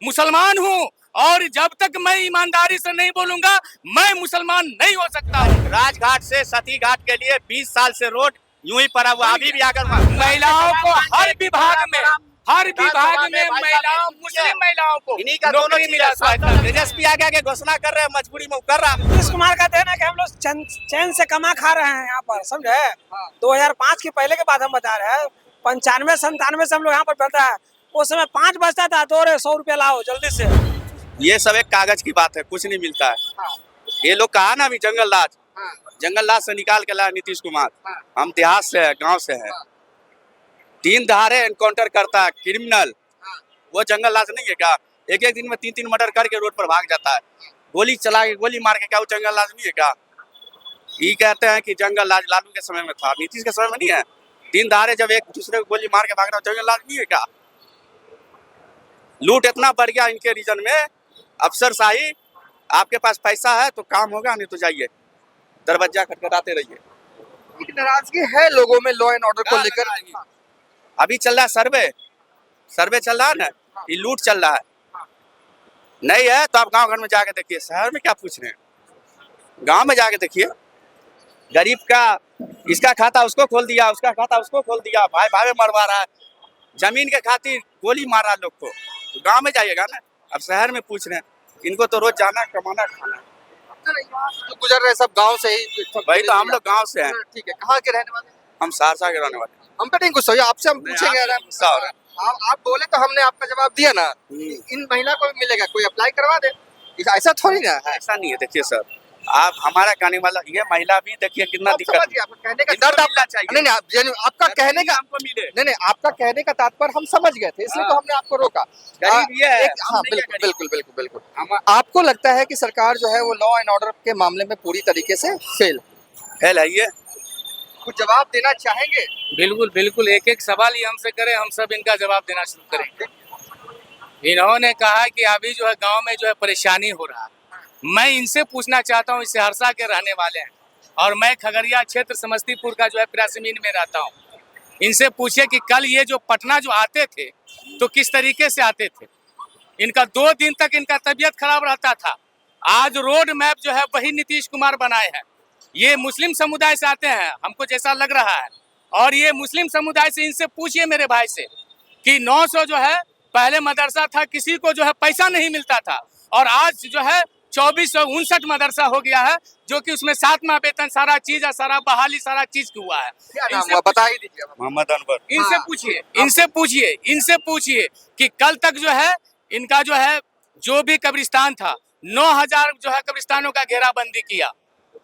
मुसलमान हूँ और जब तक मैं ईमानदारी से नहीं बोलूंगा मैं मुसलमान नहीं हो सकता। राजघाट से सती घाट के लिए 20 साल से रोड यूं ही पड़ा हुआ, अभी भी आकर महिलाओं को हर विभाग में महिलाओं, मुस्लिम महिलाओं को इन्हीं का दोनों नौकरी मिला। तेजस्वी आगे आगे घोषणा कर रहे हैं, मजबूरी में कर रहा। नीतीश कुमार कहते हैं ना कि हम लोग चैन से कमा खा रहे हैं यहाँ पर, समझे। 2005 के पहले के बात हम बता रहे हैं, 95-97 से हम लोग यहाँ पर बैठा है। उस समय 5 बजता था तो 100 रुपया लाओ जल्दी से। ये सब एक कागज की बात है, कुछ नहीं मिलता है। ये लोग कहा ना अभी जंगल राज से निकाल के लाया नीतीश कुमार। हम देहात से है, गांव से है। 3 धारे एनकाउंटर करता है क्रिमिनल, वो जंगल राज नहीं है क्या? एक दिन में 3 मर्डर करके रोड पर भाग जाता है, गोली चला के गोली मार के, क्या वो जंगल राज नहीं है क्या? ये कहते हैं कि जंगल राज लालू के समय में था, नीतीश के समय में नहीं है। 3 धारे जब एक दूसरे को गोली मार के भाग रहा है, जंगल राज नहीं है क्या? लूट इतना बढ़ गया इनके रीजन में, अफसरशाही। आपके पास पैसा है तो काम होगा, नहीं तो जाइए दरवाजा खटखटाते रहिए। एक नाराजगी है लोगों में लॉ एंड ऑर्डर को लेकर। अभी चल रहा है सर्वे चल रहा है ना, ये लूट चल रहा है। नहीं है तो आप गांव घर में जाके देखिए, शहर में क्या पूछ रहे हैं, गांव में जाके देखिए। गरीब का इसका खाता उसको खोल दिया, उसका खाता उसको खोल दिया, भाई भाई में मरवा रहा है, जमीन के खातिर गोली मार रहा लोग को। तो गांव में जाइएगा ना, अब शहर में पूछ रहे हैं। इनको तो रोज जाना, कमाना, खाना। तो गुजर रहे सब गांव से ही। भाई तो हम लोग गांव से हैं। ठीक है, कहाँ के रहने वाले? हम सहरसा के रहने वाले। हम पे नहीं गुस्सा हुआ, आपसे हम पूछेंगे। गुस्सा हो रहा है। आप बोले तो हमने आपका जवाब दिया ना। इन महिला को भी मिलेगा, कोई अप्लाई करवा दे, ऐसा थोड़ी ना है। ऐसा नहीं है। देखिए सर, आप हमारा कहने वाला ये महिला भी देखिए कितना दिक्कत है। आपका कहने का दर्द आपका चाहिए। नहीं नहीं, आपका कहने का हमको मिले। नहीं, आपका कहने का तात्पर्य हम समझ गए थे, इसलिए तो हमने आपको रोका। गरीब ये है। हाँ, बिल्कुल। आपको लगता है कि सरकार जो है वो लॉ एंड ऑर्डर के मामले में पूरी तरीके से फेल है ये? कुछ जवाब देना चाहेंगे? बिल्कुल एक सवाल ही हमसे करें, हम सब इनका जवाब देना शुरू करेंगे। इन्होंने कहा कि अभी जो है गांव में जो है परेशानी हो रहा है। मैं इनसे पूछना चाहता हूँ, इस सहरसा के रहने वाले हैं और मैं खगड़िया क्षेत्र समस्तीपुर का जो है प्रासमीन में रहता हूँ। इनसे पूछे कि कल ये जो पटना जो आते थे तो किस तरीके से आते थे। इनका 2 दिन तक इनका तबीयत खराब रहता था। आज रोड मैप जो है वही नीतीश कुमार बनाए हैं। ये मुस्लिम समुदाय से आते हैं, हमको जैसा लग रहा है। और ये मुस्लिम समुदाय से इनसे पूछिए मेरे भाई से कि 900 जो है पहले मदरसा था, किसी को जो है पैसा नहीं मिलता था, और आज जो है 2459 मदरसा हो गया है, जो कि उसमें 7वां वेतन, सारा चीज, सारा बहाली, सारा चीज हुआ है। क्या नाम हुआ बता ही दीजिए। मोहम्मद अनवर। इनसे पूछिए कि कल तक जो है इनका जो है जो भी कब्रिस्तान था, 9000 जो है कब्रिस्तानों का घेराबंदी किया।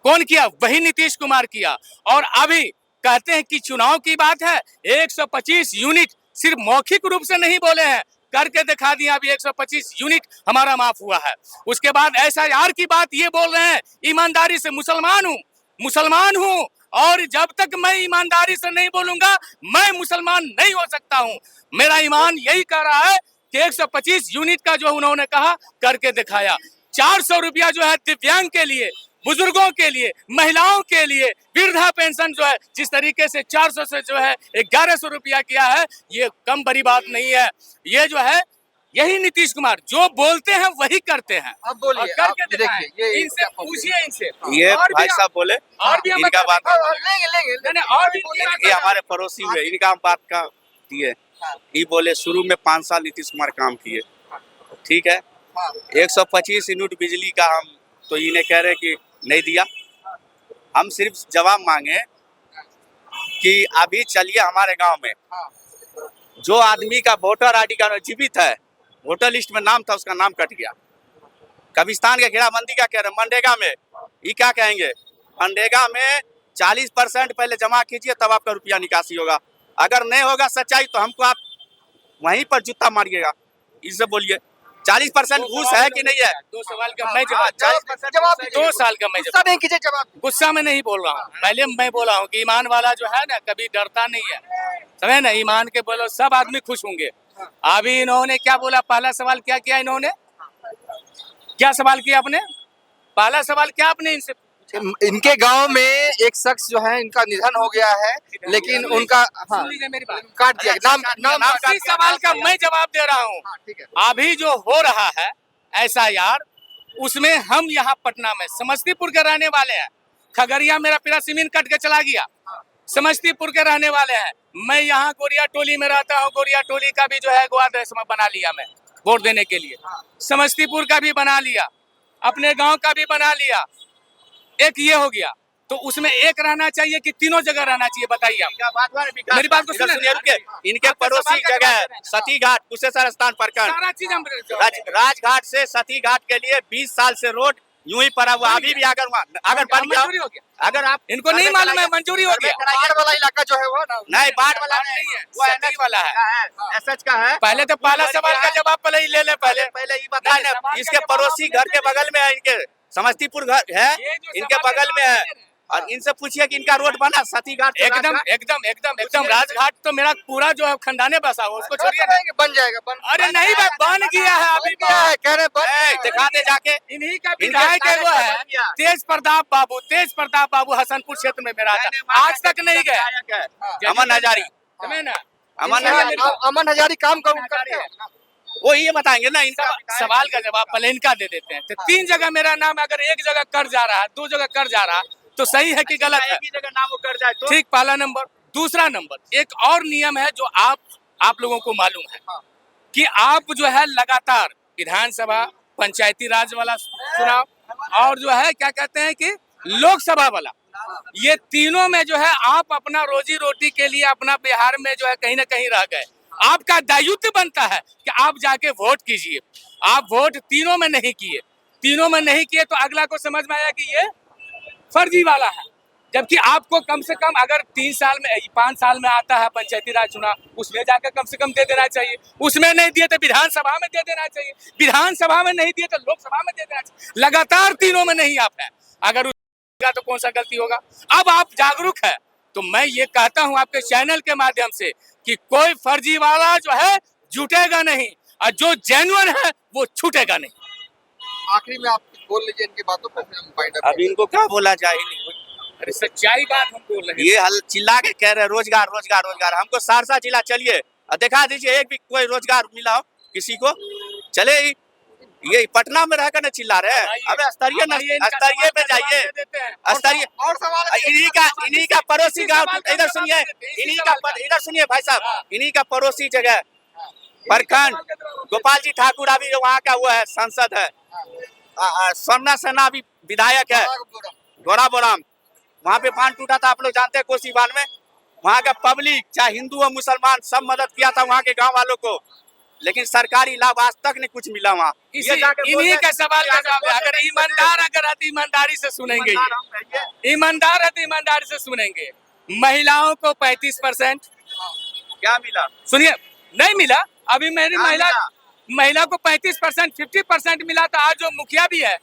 कौन किया? वही नीतीश कुमार किया। और अभी कहते हैं कि चुनाव की बात है, 125 यूनिट सिर्फ मौखिक रूप से नहीं बोले हैं, करके दिखा दिया। अभी 125 यूनिट हमारा माफ हुआ है। उसके बाद SIR की बात ये बोल रहे हैं, ईमानदारी से मुसलमान हूँ और जब तक मैं ईमानदारी से नहीं बोलूंगा मैं मुसलमान नहीं हो सकता हूँ। मेरा ईमान यही कह रहा है कि 125 यूनिट का जो उन्होंने कहा करके दिखाया। 400 रुपया जो है दिव्यांग के लिए, बुजुर्गों के लिए, महिलाओं के लिए, वृद्धा पेंशन जो है जिस तरीके से 400 से जो है 1100 रुपया किया है, ये कम बड़ी बात नहीं है। ये जो है यही नीतीश कुमार जो बोलते हैं वही करते हैं। अब बोलिए, करके देखिए, इनसे पूछिए, इनसे। ये भाई साहब बोले और भी इनका बात लेंगे और भी ये हमारे पड़ोसी हुए, इनका हम बात का दिए। ये बोले शुरू में 5 साल नीतीश कुमार काम किए, ठीक है। 125 यूनिट बिजली का हम तो इन्हें कह रहे कि नहीं दिया। हम सिर्फ जवाब मांगे कि अभी चलिए हमारे गांव में जो आदमी का वोटर ID का जीवित है, वोटर लिस्ट में नाम था, उसका नाम कट गया। कब्रिस्तान के घेराबंदी क्या कह रहे हैं? मनरेगा में ये क्या कहेंगे? मनरेगा में 40% पहले जमा कीजिए तब आपका रुपया निकासी होगा। अगर नहीं होगा सच्चाई तो हमको आप वहीं पर जूता मारिएगा। इससे बोलिए 40% घूस है कि नहीं है? 2 सवाल का मैं जवाब 2 साल का मैं गुस्सा नहीं कीजिए, जवाब। गुस्सा में नहीं बोल रहा हूँ। पहले मैं बोला हूँ कि ईमान वाला जो है ना कभी डरता नहीं है, समझे ना। ईमान के बोलो सब आदमी खुश होंगे। अभी इन्होंने क्या बोला? पहला सवाल क्या किया इन्होंने? क्या सवाल किया आपने? पहला सवाल क्या आपने इनसे इनके गांव में एक शख्स जो है इनका निधन हो गया है, लेकिन उनका हाँ सुन लीजिए मेरी बात। काट दिया नाम इसी सवाल का मैं जवाब दे रहा हूँ। हाँ, ठीक है। अभी जो हो रहा है ऐसा यार, उसमें हम यहाँ पटना में समस्तीपुर के रहने वाले हैं। खगड़िया मेरा पूरा सिमीन कट के चला गया। समस्तीपुर के रहने वाले हैं। मैं यहाँ गोरिया टोली में रहता हूँ। गोरिया टोली का भी जो है गोवा बना लिया मैं वोट देने के लिए। समस्तीपुर का भी बना लिया, अपने गांव का भी बना लिया। एक ये हो गया, तो उसमें एक रहना चाहिए कि तीनों जगह रहना चाहिए? बताइए आप। मेरी बात को सुनिए। इनके पड़ोसी जगह सती घाट, कुशेश्वर स्थान प्रखंड, सारा चीज हम राजघाट से सती घाट के लिए 20 साल से रोड यूं ही पड़ा हुआ। अभी भी अगर बन गया, मंजूरी हो गया। अगर आप इनको नहीं मालूम है, मंजूरी हो गया। बाढ़ वाला इलाका जो है वो नहीं, बाढ़ वाला नहीं है, वो सती वाला है। एसएच का है। पहले तो पहला सवाल का जवाब पहले ही ले ले। पहले ये बताए ना, इसके पड़ोसी घर के बगल में है, इनके समस्तीपुर घर है, इनके बगल में है। और इनसे पूछिए कि इनका रोड बना सती घाट से एकदम राजघाट? एकदम एकदम एकदम राजघाट तो मेरा पूरा जो है खानदाने बसा हुआ, उसको छोड़िए ना। बन जाएगा अरे नहीं भाई, बन गया है अभी भी। कह रहे दिखा दे जाके। इन्हीं का विधायक है वो है तेज प्रताप बाबू। तेज प्रताप बाबू हसनपुर क्षेत्र में मेरा था, आज तक नहीं गए। अमन हजारी, समझ ना? अमन हजारी काम करते हैं। वो ये बताएंगे ना। इनका सवाल का जवाब पहले इनका दे देते हैं। तो 3 जगह मेरा नाम, अगर एक जगह कर जा रहा है, 2 जगह कर जा रहा है, तो सही है कि गलत है? एक ही जगह नाम वो कर जाए तो ठीक, पहला नंबर। दूसरा नंबर, एक और नियम है जो आप लोगों को मालूम है कि आप जो है लगातार विधानसभा, पंचायती राज वाला चुनाव और जो है क्या कहते हैं कि लोकसभा वाला, ये तीनों में जो है आप अपना रोजी रोटी के लिए अपना बिहार में जो है कहीं ना कहीं रह गए। आपका दायित्व बनता है कि आप जाके वोट कीजिए। आप वोट तीनों में नहीं किए। तीनों में नहीं किए तो अगला को समझ में आया कि ये फर्जी वाला है। जबकि आपको कम से कम अगर 3 साल में 5 साल में आता है पंचायती राज चुनाव, उसमें जाकर कम से कम दे देना चाहिए। उसमें नहीं दिए तो विधानसभा में दे देना चाहिए। विधानसभा में नहीं दिए तो लोकसभा में दे देना चाहिए। लगातार तीनों में नहीं आप है, अगर उसका तो कौन सा गलती होगा? अब आप जागरूक है तो मैं ये कहता हूं आपके चैनल के माध्यम से कि कोई फर्जी वाला जो है जुटेगा नहीं, और जो जेन्युइन है वो छूटेगा नहीं। आखिरी में आप बोल लीजिए इनकी बातों पर, फिर हम फाइंड अब इनको क्या बोला जाए? अरे सच्चाई बात हम बोल रहे हैं। ये हल चिल्ला के कह रहे हैं रोजगार रोजगार रोजगार। हमको सहरसा जिला चलिए और दिखा दीजिए एक भी कोई रोजगार मिला हो किसी को। चले ये पटना में रहकर न चिल्ला रहे हैं। अब स्तरीय पे जाइए, स्तरीय। और सवाल इन्हीं का पड़ोसी गांव, इधर सुनिए, इधर सुनिए भाई साहब, इन्हीं का पड़ोसी जगह प्रखंड गोपाल जी ठाकुर अभी वहाँ का वो है, सांसद है। सोमना सेना अभी विधायक है, गोरा बोराम। वहाँ पे बांध टूटा था, आप लोग जानते हैं कोसीवान में। वहाँ का पब्लिक चाहे हिंदू और मुसलमान सब मदद किया था वहाँ के गांव वालों को, लेकिन सरकारी लाभ आज तक नहीं कुछ मिला वहाँ। इन्हीं का सवाल का जवाब है। अगर ईमानदार अगर है तो ईमानदारी से सुनेंगे, ईमानदार है तो ईमानदारी से सुनेंगे। महिलाओं को 35% क्या मिला? सुनिए, नहीं मिला। अभी मेरी महिला को 35%, 50% मिला था। आज जो मुखिया भी है,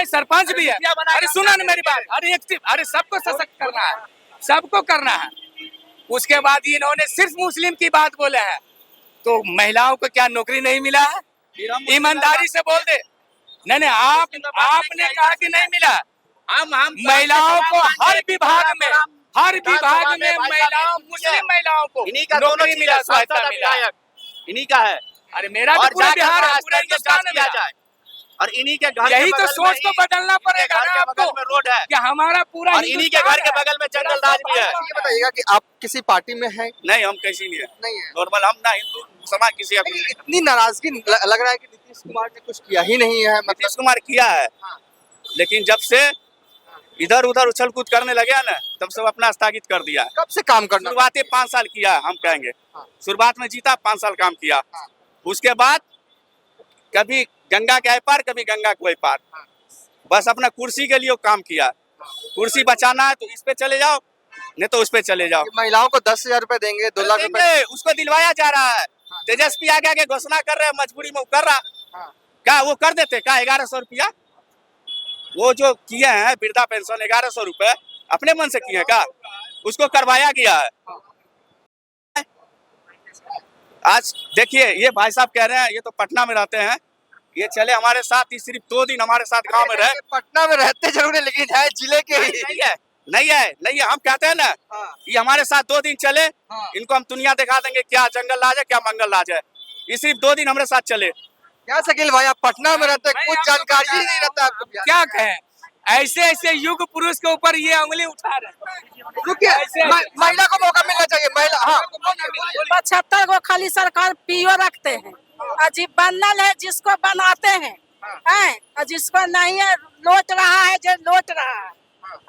सरपंच भी है। अरे सुना ना मेरी बात। अरे सबको सशक्त करना है, सबको करना है। उसके बाद इन्होंने सिर्फ मुस्लिम की बात बोले हैं, तो महिलाओं को क्या नौकरी नहीं मिला है? ईमानदारी से बोल दे। नहीं आपने कहा कि नहीं मिला। महिलाओं को हर विभाग में महिलाओं, मुस्लिम महिलाओं को नौकरी मिला, सहायता मिला। इन्हीं का है। अरे मेरा तो पूरा बिहार है, पूरे हिंदुस्तान में जाए। और इन्हीं के घर यही तो सोच को बदलना पड़ेगा ना आपको में रोड है कि हमारा पूरा, और इन्हीं के घर के बगल में जंगल राज भी है। ये बताइएगा कि आप किसी पार्टी में हैं? नहीं, हम कैसी नहीं है, नहीं है। नॉर्मल। हम ना हिंदू समाज किसी का नहीं। इतनी नाराजगी लग रहा है कि नीतीश कुमार ने कुछ किया ही नहीं है। नीतीश कुमार किया है, लेकिन जब से इधर उधर उछल कूद करने लगे ना, तब सब अपना स्थगित कर दिया। कब से काम करना? शुरुआती 5 साल किया, हम कहेंगे शुरुआत में जीता, 5 साल काम किया। उसके बाद कभी गंगा के पार, कभी गंगा के पार, बस अपना कुर्सी के लिए काम किया। कुर्सी बचाना है तो इस पे चले जाओ, नहीं तो उस पे चले जाओ। महिलाओं को 10,000 रुपए देंगे, 2 लाख रुपए उसको दिलवाया जा रहा है। तेजस्वी आगे घोषणा कर रहे हैं, मजबूरी में कर रहा। क्या वो कर देते? क्या 1100 रुपया वो जो किए हैं वृद्धा पेंशन 1100 रुपए अपने मन से किए क्या? उसको करवाया गया है। आज देखिए, ये भाई साहब कह रहे हैं, ये तो पटना में रहते हैं, ये चले हमारे साथ, ये सिर्फ 2 दिन हमारे साथ गांव में रहे। पटना में रहते जरूर है, लेकिन है जिले के ही। नहीं है, हम कहते हैं ना, ये हमारे साथ 2 दिन चले, इनको हम दुनिया दिखा देंगे क्या जंगल राज है, क्या मंगल राज है। ये सिर्फ 2 दिन हमारे साथ चले। क्या शकील भाई, आप पटना में रहते हैं, कुछ जानकारी ही नहीं रहता आपको। क्या कहें, ऐसे ऐसे युग पुरुष के ऊपर ये उंगली उठा रहे हैं। रुकिए, महिला को मौका मिलना चाहिए। महिला, हाँ 75 को खाली सरकार पीओ रखते हैं, अजीब बनल है जिसको बनाते हैं, और जिसको नहीं है लौट रहा है, जो लौट रहा है।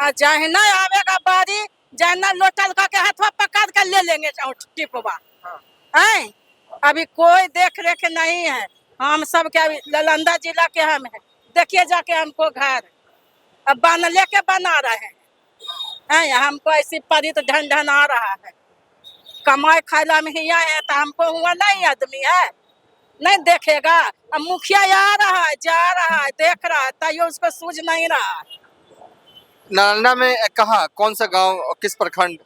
और जहना आवेगा बारी, जहना लोटल का के हाथवा पकड़ कर ले लेंगे टिपवा। हैं, अभी कोई देख रेख नहीं है। हम सब क्या नालंदा जिला के हम हैं, देखिए जाके हमको घर अब बन लेके बना रहे हैं। हमको ऐसी परी तो ढन ढन आ रहा है, कमाई खाला में ही आए हैं, तो हमको हुआ नहीं आदमी है, नहीं देखेगा। अब मुखिया आ रहा है, जा रहा है, देख रहा है, तैयो उसको सूझ नहीं रहा है। नालंदा में कहाँ, कौन सा गांव और किस प्रखंड?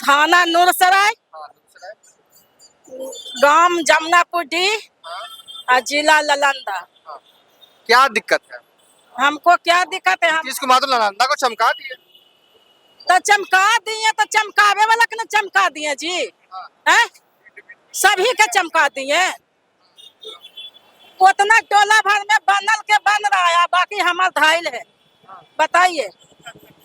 थाना नूरसराय, गांव जमुनापुर डी और जिला नालंदा। क्या दिक्कत है? हमको क्या दिक्कत है, हम नीतीश कुमार तो नालंदा को चमका दिए। तो चमका दिए, तो चमकावे वाला के ना चमका दिए जी, हैं सभी के चमका दिए। उतना टोला भर में बनल के बन रहा है, बाकी हमारा धाइल है। बताइए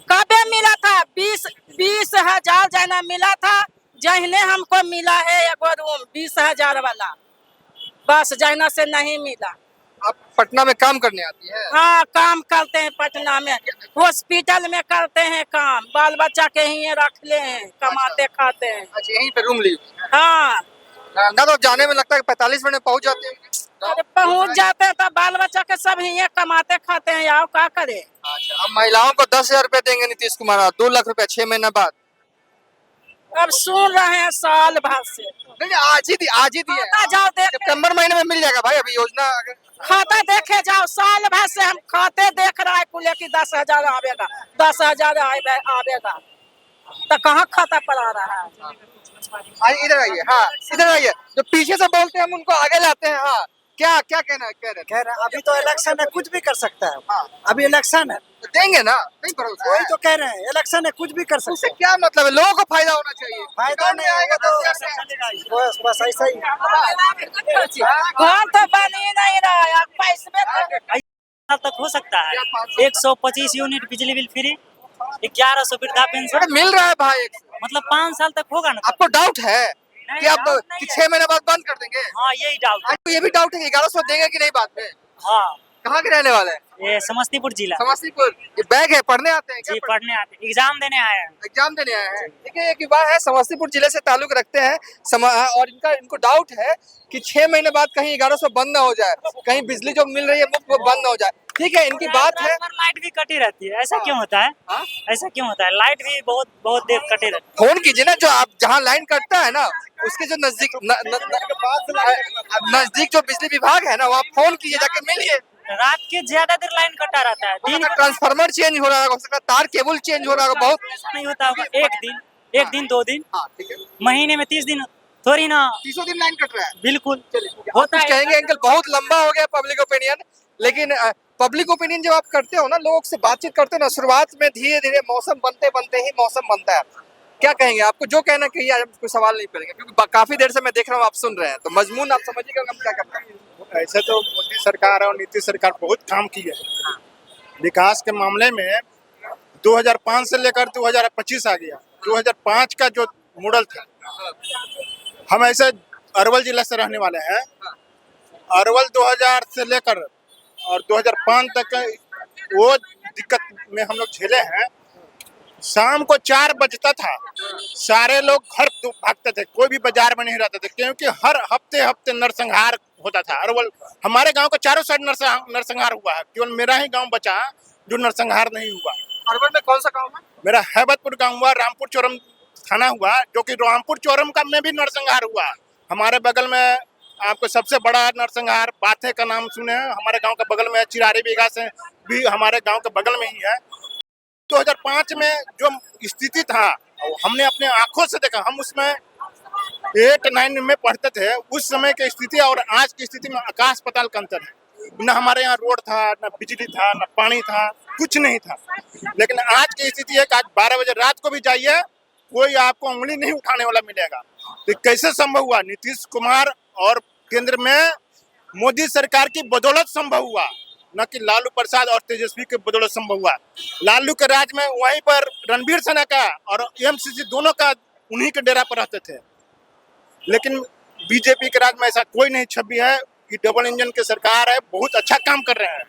कबे मिला था? 20,000 जना मिला था, जहने हमको मिला है एगो रूम 20,000 वाला, बस जहना से नहीं मिला। आप पटना में काम करने आती है? हाँ, काम करते हैं पटना में, हॉस्पिटल में करते हैं काम, बाल बच्चा के ही रख ले हैं, कमाते खाते हैं। अच्छा, यहीं पे रूम ली? हाँ, नालंदा तो जाने में लगता है 45 मिनट में पहुंच जाते हैं। अरे पहुंच जाते हैं, तो बाल बच्चा के सब ही कमाते खाते हैं, आओ क्या करे। अच्छा, अब महिलाओं को 10,000 रुपए देंगे नीतीश कुमार, 2 लाख रुपए 6 महीना बाद। अब सुन रहे हैं साल भर से। नहीं, आज ही दिए। खाता जाओ देख, सितंबर महीने में मिल जाएगा भाई, अभी योजना खाता देखे जाओ, साल भर से हम खाते देख रहा है कुल की 10,000 आवेगा, 10,000 आवेगा, तो कहाँ खाता पर आ रहा है। इधर आइए। हाँ, इधर आइए, जो पीछे से बोलते हैं हम उनको आगे लाते हैं। हाँ, क्या क्या कहना है? कह रहे हैं अभी तो इलेक्शन है, कुछ भी कर सकता है। अभी इलेक्शन है, तो देंगे ना, नहीं भरोसा? वही तो कह रहे हैं, इलेक्शन है, कुछ भी कर सकते उससे हैं। क्या मतलब है? लोगों को फायदा होना चाहिए। फायदा नहीं आएगा तो बस ऐसा ही। घर तो बन ही नहीं रहा है, पैसे साल तक हो सकता है। 125 यूनिट बिजली बिल फ्री, 1100 वृद्धा पेंशन, मिल रहा है भाई, मतलब 5 साल तक होगा ना। आपको डाउट है नहीं, कि आप डाउट नहीं 6 महीने बाद बंद कर देंगे? हाँ, यही डाउट है। आपको ये भी डाउट है कि 1100 देंगे कि नहीं बाद में? हाँ, कहाँ के रहने वाले हैं? ये समस्तीपुर जिला। समस्तीपुर। ये बैग है, पढ़ने आते हैं क्या? जी, पढ़ने आते, एग्जाम देने आए हैं। एग्जाम देने आए हैं। देखिए, एक युवा है, समस्तीपुर जिले से ताल्लुक रखते हैं, और इनको डाउट है कि 6 महीने बाद कहीं 1100 बंद ना हो जाए, कहीं बिजली जो मिल रही है मुफ्त वो बंद ना हो जाए। ठीक है, इनकी बात है। लाइट भी कटी रहती है, ऐसा क्यों होता है? हाँ? ऐसा क्यों होता है? लाइट भी बहुत देर कटी रहती फोन कीजिए ना, जो आप जहाँ लाइन कटता है ना, उसके जो नजदीक जो बिजली विभाग है ना, वहाँ फोन कीजिए, जाके मिलिए। है। रात के ज्यादा देर लाइन कटा रहता है, दिन दिन ट्रांसफार्मर चेंज हो रहा है, हो सकता है तार केबल चेंज हो रहा है, बहुत। ऐसा नहीं होता होगा। एक दिन 2 दिन, हाँ, ठीक है। महीने में 30 दिन थोड़ी ना। 30 दिन लाइन कट रहा है। बिल्कुल होता है। कहेंगे अंकल बहुत लंबा हो गया पब्लिक ओपिनियन, लेकिन पब्लिक ओपिनियन जब आप करते हो ना, लोगों से बातचीत करते हो ना, शुरुआत में धीरे धीरे मौसम बनते बनते ही मौसम बनता है। क्या कहेंगे? आपको जो कहना कहिए, आज कोई सवाल नहीं करेंगे, क्योंकि काफी देर से मैं देख रहा हूँ आप सुन रहे हैं, तो मजमून आप समझिएगा हम क्या करते हैं। ऐसे तो मोदी सरकार और नीतीश सरकार बहुत काम की है विकास के मामले में। 2005 से लेकर 2025 आ गया। 2005 का जो मॉडल था, हम ऐसे अरवल जिला से रहने वाले हैं। अरवल 2000 से लेकर और 2005 तक वो दिक्कत में हम लोग झेले हैं। शाम को 4 बजता था, सारे लोग घर भागते थे, कोई भी बाजार में नहीं रहते थे, क्योंकि हर हफ्ते नरसंहार होता था। अरवल हमारे गांव को चारों साइड नरसंहार हुआ है, केवल मेरा ही गांव बचा जो नरसंहार नहीं हुआ। अरवल में कौन सा गाँव है? मेरा हैबतपुर गांव हुआ, रामपुर चौरम थाना हुआ, जो कि रामपुर चौरम का में भी नरसंहार हुआ। हमारे बगल में आपको सबसे बड़ा नरसंहार बाथे का नाम सुने हैं, हमारे गांव के बगल में है। चिरारी बीघा से भी हमारे गांव के बगल में ही है। 2005 में जो स्थिति था हमने अपने आंखों से देखा। हम उसमें 8-9 में पढ़ते थे, उस समय की स्थिति और आज की स्थिति में आकाश पाताल का अंतर है। न हमारे यहाँ रोड था, न बिजली था, न पानी था, कुछ नहीं था। लेकिन आज की स्थिति है कि आज 12 बजे रात को भी जाइए, कोई आपको उंगली नहीं उठाने वाला मिलेगा। तो कैसे संभव हुआ? नीतीश कुमार और केंद्र में मोदी सरकार की बदौलत संभव हुआ, न कि लालू प्रसाद और तेजस्वी के बदौलत संभव हुआ। लालू के राज में वहीं पर रणबीर सेना का और एमसीसी दोनों का उन्हीं के डेरा पर रहते थे। लेकिन बीजेपी के राज में ऐसा कोई नहीं छवि है। ये डबल इंजन की सरकार है, बहुत अच्छा काम कर रहे हैं।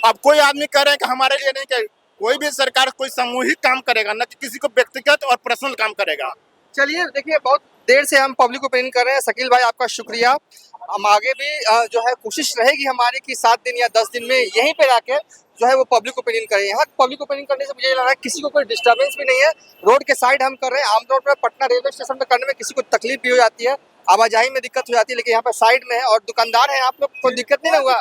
अब कोई आदमी कह रहे हैं कि हमारे लिए नहीं, कि कोई भी सरकार कोई सामूहिक काम करेगा, न कि किसी को व्यक्तिगत और पर्सनल काम करेगा। चलिए देखिए, बहुत देर से हम पब्लिक ओपिनियन कर रहे हैं। शकील भाई आपका शुक्रिया। हम आगे भी जो है कोशिश रहेगी हमारी कि 7 दिन या 10 दिन में यहीं पे आके जो है वो पब्लिक ओपिनियन करें। यहाँ पब्लिक ओपिनियन करने से मुझे लग रहा है किसी को कोई डिस्टर्बेंस भी नहीं है। रोड के साइड हम कर रहे हैं। आमतौर पर पटना रेलवे स्टेशन पर करने में किसी को तकलीफ भी हो जाती है, आवाजाही में दिक्कत हो जाती है, लेकिन यहाँ पर साइड में है और दुकानदार है, आप लोग कोई दिक्कत नहीं ना हुआ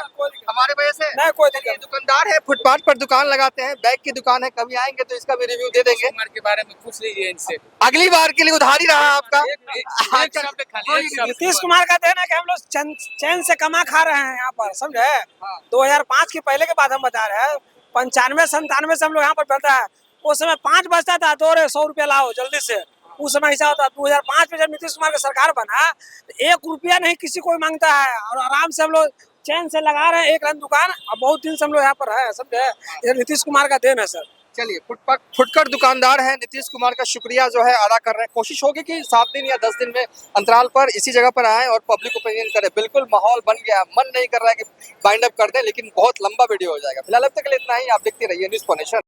हमारे वजह से? नहीं, कोई दिक्कत नहीं। दुकानदार है, फुटपाथ पर दुकान लगाते हैं, बैग की दुकान है, कभी आएंगे तो इसका भी रिव्यू दे देंगे। के बारे में पूछ लीजिए इनसे। अगली बार के लिए उधारी रहा आपका। नीतीश कुमार का देना है कि हम लोग चैन से कमा खा रहे हैं यहाँ पर, समझे। 2005 के पहले के बात हम बता रहे हैं। 95-97 से हम लोग यहाँ पर बैठा है। उस समय 5 बजता था, दो 100 रुपया लाओ जल्दी से। उस समय ऐसा होता। 2005 में जब नीतीश कुमार की सरकार बना, 1 रुपया नहीं किसी को मांगता है और आराम से हम लोग चैन से लगा रहे हैं एक रन दुकान। और बहुत दिन से हम लोग यहाँ पर है, समझे। ये नीतीश कुमार का देन है सर। चलिए, फुटकर दुकानदार है, नीतीश कुमार का शुक्रिया जो है अदा कर रहे हैं। कोशिश होगी कि 7 दिन या 10 दिन में अंतराल पर इसी जगह पर आए और पब्लिक ओपिनियन करें। बिल्कुल माहौल बन गया, मन नहीं कर रहा है कि बाइंड अप कर दें, लेकिन बहुत लंबा वीडियो हो जाएगा। फिलहाल अब तक के लिए इतना ही। आप देखते रहिए न्यूज़ फॉर नेशन।